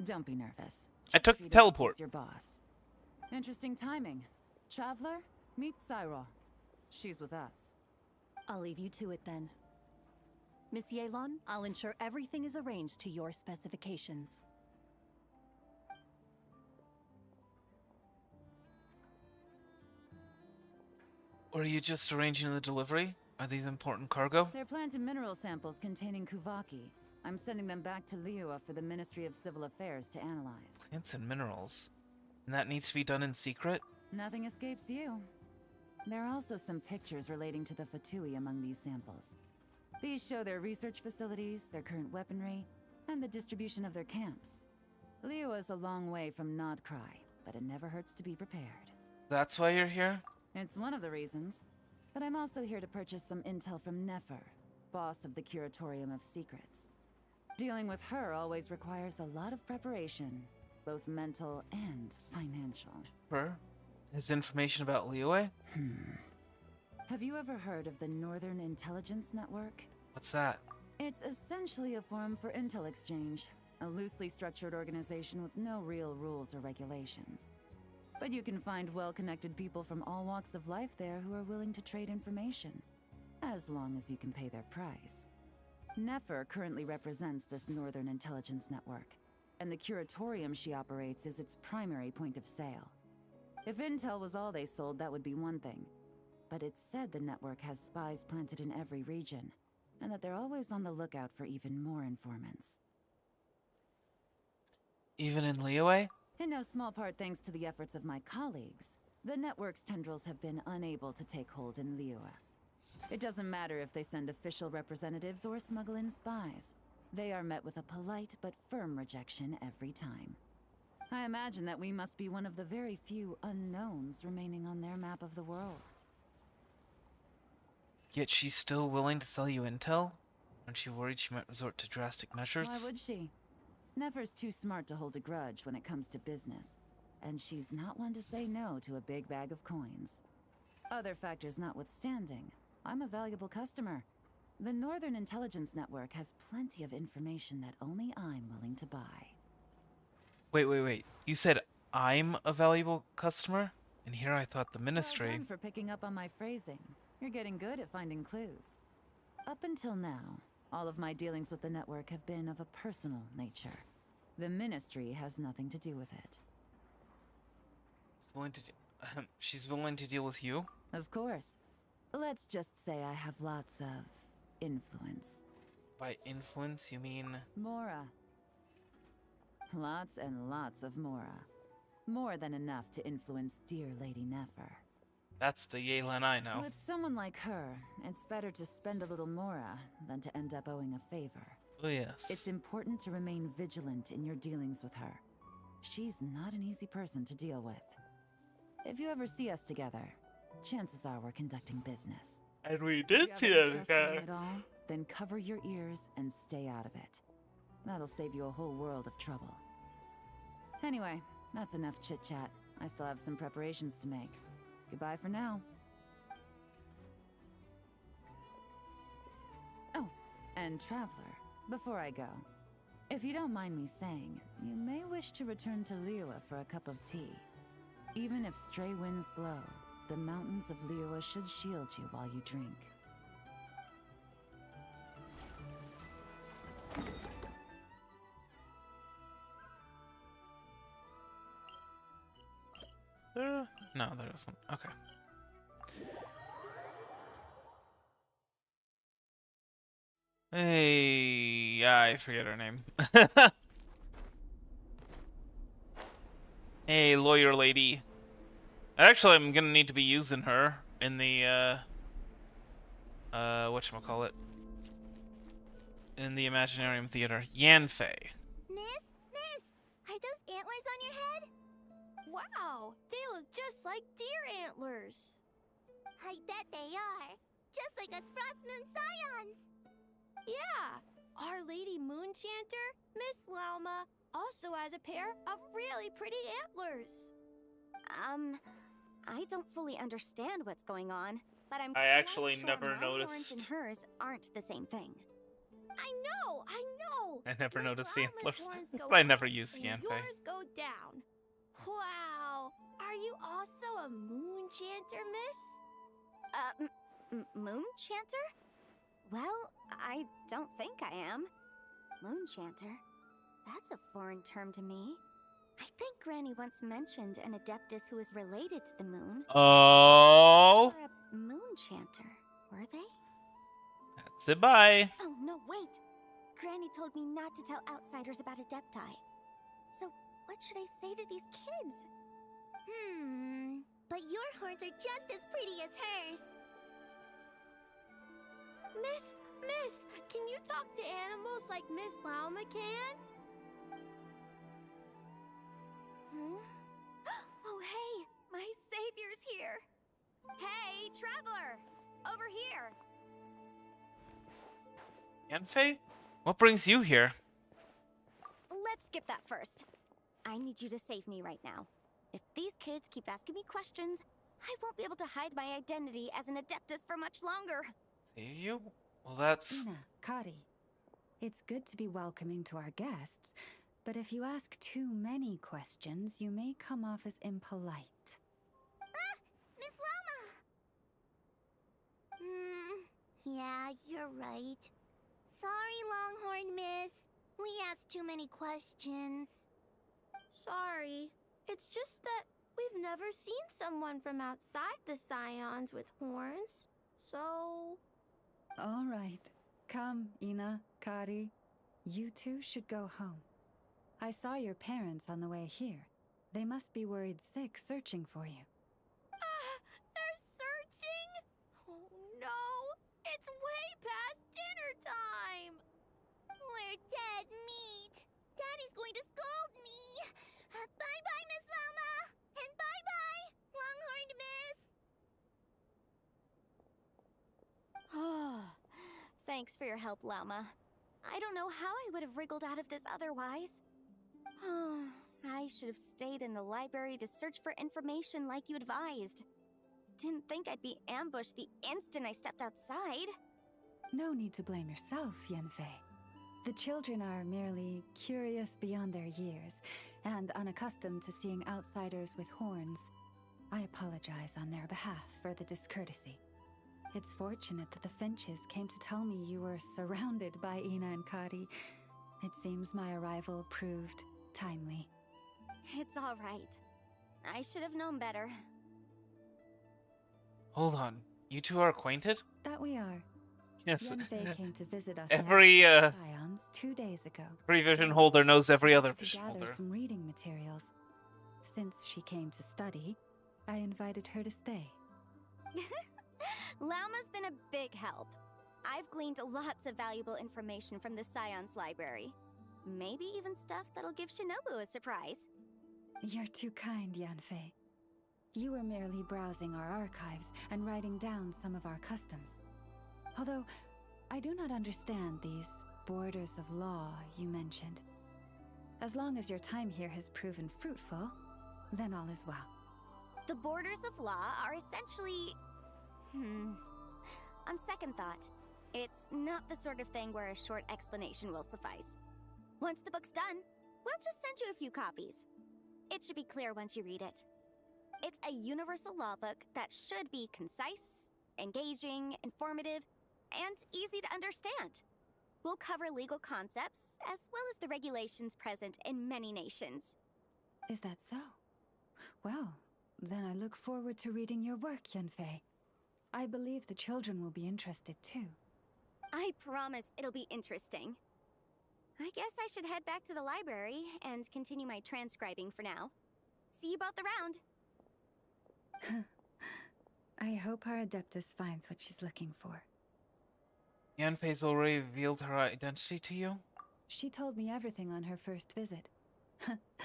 Don't be nervous. I Just took the treat it like teleport. he's your boss. Interesting timing. Traveler, meet Cyro. She's with us. I'll leave you to it then. Miss Yelan, I'll ensure everything is arranged to your specifications. Or are you just arranging the delivery? Are these important cargo? They're plant and mineral samples containing Kuvaki. I'm sending them back to Liyue for the Ministry of Civil Affairs to analyze. Plants and minerals. And that needs to be done in secret? Nothing escapes you. There are also some pictures relating to the Fatui among these samples. These show their research facilities, their current weaponry, and the distribution of their camps. Liyue is a long way from Nod-Krai, but it never hurts to be prepared. That's why you're here? It's one of the reasons. But I'm also here to purchase some intel from Nefer, boss of the Curatorium of Secrets. Dealing with her always requires a lot of preparation, both mental and financial. Her? Is information about Liyue? Have you ever heard of the Northern Intelligence Network? What's that? It's essentially a forum for intel exchange, a loosely structured organization with no real rules or regulations. But you can find well-connected people from all walks of life there who are willing to trade information, as long as you can pay their price. Nefer currently represents this Northern Intelligence Network, and the Curatorium she operates is its primary point of sale. If intel was all they sold, that would be one thing. But it's said the network has spies planted in every region, and that they're always on the lookout for even more informants. Even in Liyue? In no small part thanks to the efforts of my colleagues, the network's tendrils have been unable to take hold in Liyue. It doesn't matter if they send official representatives or smuggle in spies. They are met with a polite but firm rejection every time. I imagine that we must be one of the very few unknowns remaining on their map of the world. Yet she's still willing to sell you intel? Aren't you worried she might resort to drastic measures? Why would she? Nefer's too smart to hold a grudge when it comes to business, and she's not one to say no to a big bag of coins. Other factors notwithstanding, I'm a valuable customer. The Northern Intelligence Network has plenty of information that only I'm willing to buy. Wait. You said I'm a valuable customer? And here I thought the ministry... Well done for picking up on my phrasing. You're getting good at finding clues. Up until now, all of my dealings with the network have been of a personal nature. The ministry has nothing to do with it. She's willing to deal with you? Of course. Let's just say I have lots of influence. By influence, you mean... Mora. Lots and lots of Mora. More than enough to influence dear Lady Nefer. That's the Yelan I know. With someone like her, it's better to spend a little Mora than to end up owing a favor. Oh yes. It's important to remain vigilant in your dealings with her. She's not an easy person to deal with. If you ever see us together, chances are we're conducting business. And we If did you see have that interest in guy. it all, then cover your ears and stay out of it. That'll save you a whole world of trouble. Anyway, that's enough chit-chat. I still have some preparations to make. Goodbye for now. Oh, and Traveler, before I go, if you don't mind me saying, you may wish to return to Liyue for a cup of tea. Even if stray winds blow, the mountains of Liyue should shield you while you drink. No, there isn't. Okay. Hey, yeah, I forget her name. Hey, lawyer lady. Actually, I'm gonna need to be using her in the whatchamacallit? In the Imaginarium Theater. Yanfei. Miss? Miss! Are those antlers on your head? Wow, they look just like deer antlers. I bet they are. Just like us Frost Moon Scions. Yeah, Our Lady Moonchanter, Miss Lauma, also has a pair of really pretty antlers. I don't fully understand what's going on, but I'm I actually quite sure never my horns noticed. and hers aren't the same thing. I know. I never Miss noticed the Lauma's antlers, horns go but I never up used and Yanfei. yours go down. Wow, are you also a Moonchanter, Miss? Moonchanter? Well, I don't think I am. Moonchanter? That's a foreign term to me. I think Granny once mentioned an Adeptus who is related to the moon. Oh, Or a Moonchanter, were they? that's it. Bye. Oh, no, wait! Granny told me not to tell outsiders about Adepti. So, what should I say to these kids? But your horns are just as pretty as hers. Miss, can you talk to animals like Miss Lauma can? Oh, hey! My savior's here! Hey, traveler! Over here! Yanfei? What brings you here? Let's skip that first. I need you to save me right now. If these kids keep asking me questions, I won't be able to hide my identity as an Adeptus for much longer. Save you? Well, that's... Ina, Kari, it's good to be welcoming to our guests, but if you ask too many questions, you may come off as impolite. Miss Lama! Yeah, you're right. Sorry, Longhorn Miss. We asked too many questions. Sorry. It's just that we've never seen someone from outside the Scions with horns. So... All right. Come, Ina, Kari. You two should go home. I saw your parents on the way here. They must be worried sick searching for you. They're searching? Oh no! It's way past dinner time! We're dead meat. Daddy's going to scold me. Bye-bye, Miss Lama. And bye-bye, Longhorned Miss. Thanks for your help, Lauma. I don't know how I would have wriggled out of this otherwise. I should have stayed in the library to search for information like you advised. Didn't think I'd be ambushed the instant I stepped outside. No need to blame yourself, Yanfei. The children are merely curious beyond their years and unaccustomed to seeing outsiders with horns. I apologize on their behalf for the discourtesy. It's fortunate that the Finches came to tell me you were surrounded by Ina and Kari. It seems my arrival proved timely. It's all right. I should have known better. Hold on. You two are acquainted? That we are. Yes. Yanfei came to visit us Every, at Scions 2 days ago. Every vision holder knows every other To vision gather holder. some reading materials. Since she came to study, I invited her to stay. Lauma's been a big help. I've gleaned lots of valuable information from the Scion's library. Maybe even stuff that'll give Shinobu a surprise. You're too kind, Yanfei. You were merely browsing our archives and writing down some of our customs. Although, I do not understand these borders of law you mentioned. As long as your time here has proven fruitful, then all is well. The borders of law are essentially... On second thought, it's not the sort of thing where a short explanation will suffice. Once the book's done, we'll just send you a few copies. It should be clear once you read it. It's a universal law book that should be concise, engaging, informative, and easy to understand. We'll cover legal concepts, as well as the regulations present in many nations. Is that so? Well, then I look forward to reading your work, Yanfei. I believe the children will be interested too. I promise it'll be interesting. I guess I should head back to the library and continue my transcribing for now. See you both around. I hope our Adeptus finds what she's looking for. Yanfei's already revealed her identity to you? She told me everything on her first visit.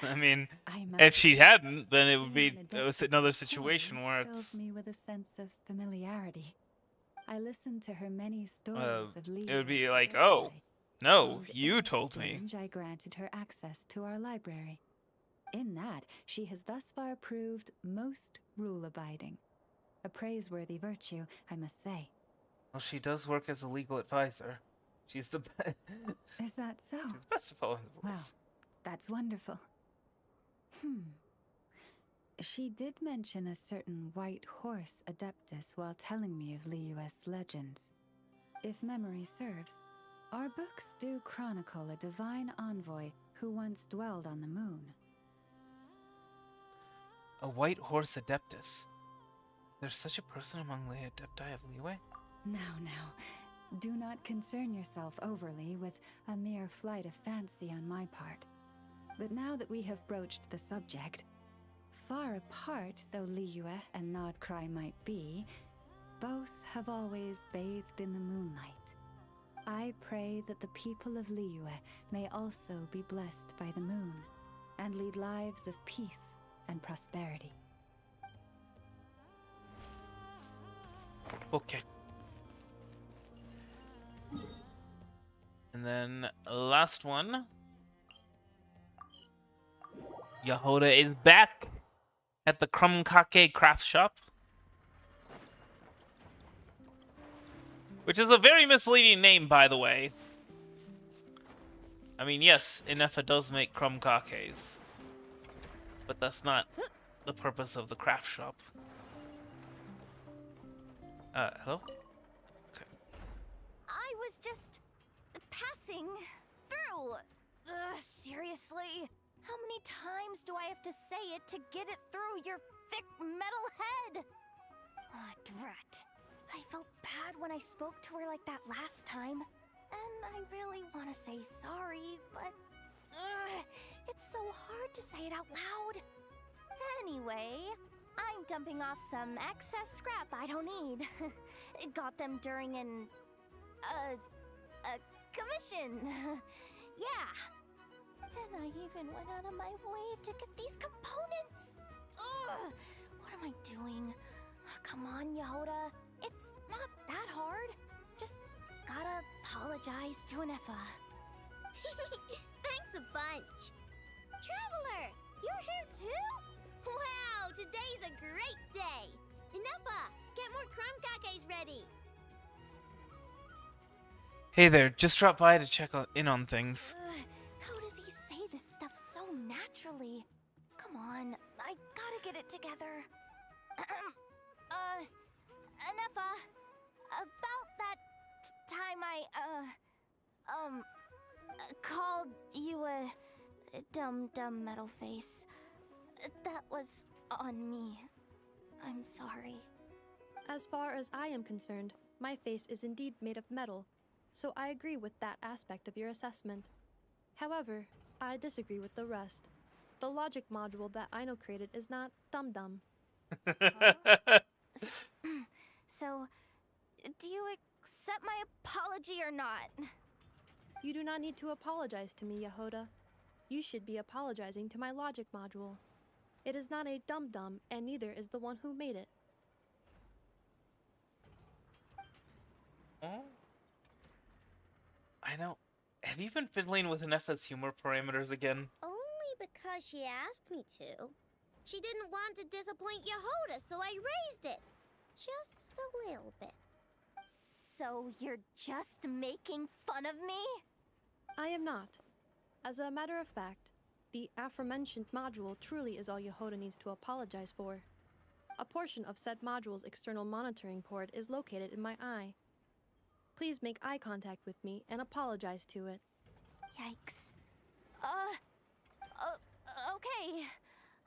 I mean, I must if she hadn't, then it would Seeing be an it was Adeptus another with situation horns where fills it's me with a sense of familiarity. I listened to her many stories of Leo. it would be like, and oh, Nod-Krai, no, and you in told me. exchange, I granted her access to our library. In that, she has thus far proved most rule-abiding. A praiseworthy virtue, I must say. Well, she does work as a legal advisor. She's the Is that so? she's the best at following the rules. Well, that's wonderful. She did mention a certain white horse Adeptus while telling me of Liu's legends. If memory serves, our books do chronicle a divine envoy who once dwelled on the moon. A white horse adeptus. There's such a person among the adepti of Liyue? Now, do not concern yourself overly with a mere flight of fancy on my part. But now that we have broached the subject, far apart though Liyue and Nod-Krai might be, both have always bathed in the moonlight. I pray that the people of Liyue may also be blessed by the moon, and lead lives of peace and prosperity. Okay. And then last one. Yehoda is back at the Krumkake craft shop. Which is a very misleading name, by the way. I mean, yes, Inefa does make Krumkakes. But that's not the purpose of the craft shop. Hello? Okay. I was just passing through. Seriously? How many times do I have to say it to get it through your thick metal head? Drat. I felt bad when I spoke to her like that last time. And I really want to say sorry, but it's so hard to say it out loud. Anyway, I'm dumping off some excess scrap I don't need. Got them during an a commission. Yeah. And I even went out of my way to get these components. What am I doing? Come on, Yehoda. It's not that hard. Just gotta apologize to Inefa. Thanks a bunch. Traveler, you're here too? Wow, today's a great day. Inefa, get more Krumkakes ready. Hey there, just dropped by to check in on things. How does he say this stuff so naturally? Come on, I gotta get it together. Inefa, about that time I, called you a dumb metal face. That was on me. I'm sorry. As far as I am concerned, my face is indeed made of metal, so I agree with that aspect of your assessment. However, I disagree with the rest. The logic module that Aino created is not dumb. So, do you accept my apology or not? You do not need to apologize to me, Yehoda. You should be apologizing to my logic module. It is not a dum-dum, and neither is the one who made it. Oh? I know. Have you been fiddling with Inefa's humor parameters again? Only because she asked me to. She didn't want to disappoint Yehoda, so I raised it. Just a little bit. So you're just making fun of me? I am not. As a matter of fact, the aforementioned module truly is all Yehoda needs to apologize for. A portion of said module's external monitoring port is located in my eye. Please make eye contact with me and apologize to it. Yikes. Okay.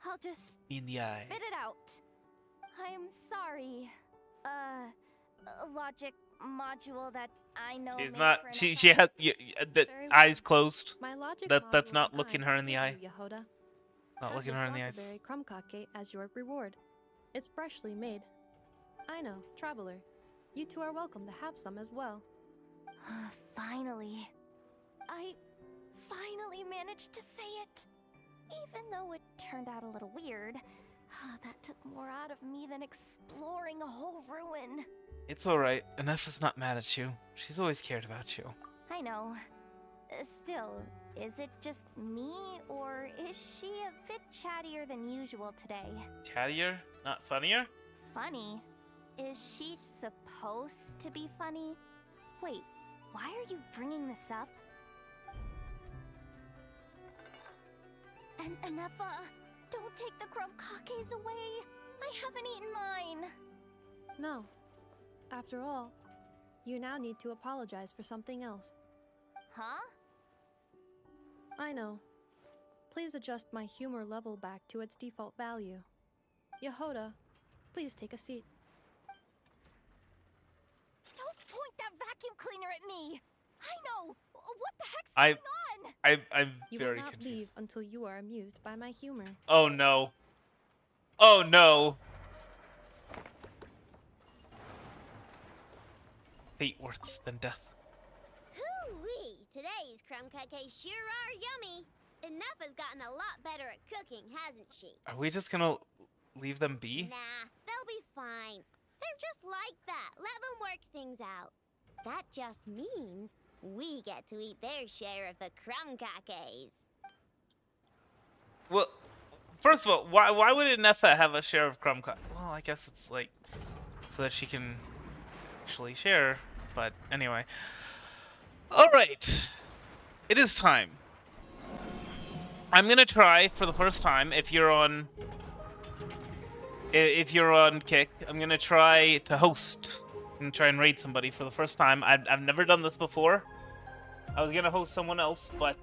I'll just In the eye. spit it out. I am sorry. Logic module that I know. She's made not. for an She effect. had the Very well. eyes closed. My logic That's module not and looking I her in the forgive eye. you, Yehoda. Not Have looking this her in the eyes. Lackaberry crumb cake as your reward. It's freshly made. I know, traveler. You two are welcome to have some as well. Finally. I finally managed to say it. Even though it turned out a little weird, that took more out of me than exploring a whole ruin. It's alright. Anefa's not mad at you. She's always cared about you. I know. Still, is it just me, or is she a bit chattier than usual today? Chattier? Not funnier? Funny? Is she supposed to be funny? Wait, why are you bringing this up? And Anefa, don't take the crumb kakes away. I haven't eaten mine. No. After all, you now need to apologize for something else. Huh? I know. Please adjust my humor level back to its default value. Yehoda, please take a seat. Don't point that vacuum cleaner at me! I know! What the heck's I- going on? I'm You very will not confused. leave until you are amused by my humor. Oh no. Oh no. Hate worse than death. Hoo-wee! Today's crumb cakes sure are yummy. Anefa's gotten a lot better at cooking, hasn't she? Are we just gonna leave them be? Nah, they'll be fine. They're just like that. Let them work things out. That just means we get to eat their share of the crumb cakes. Well, first of all, why would Anefa have a share of crumb cut? Well, I guess it's like so that she can actually share. But anyway, all right, it is time. I'm gonna try for the first time. If you're on Kick, I'm gonna try to host and try and raid somebody for the first time. I've never done this before. I was gonna host someone else, but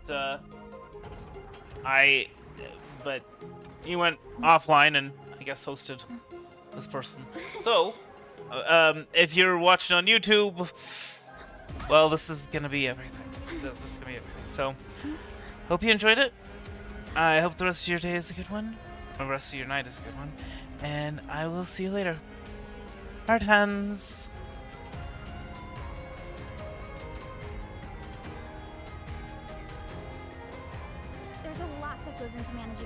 he went offline and I guess hosted this person. So, if you're watching on YouTube, well, this is gonna be everything. This is gonna be everything. So, hope you enjoyed it. I hope the rest of your day is a good one. Or the rest of your night is a good one. And I will see you later. Hard hands. There's a lot that goes into managing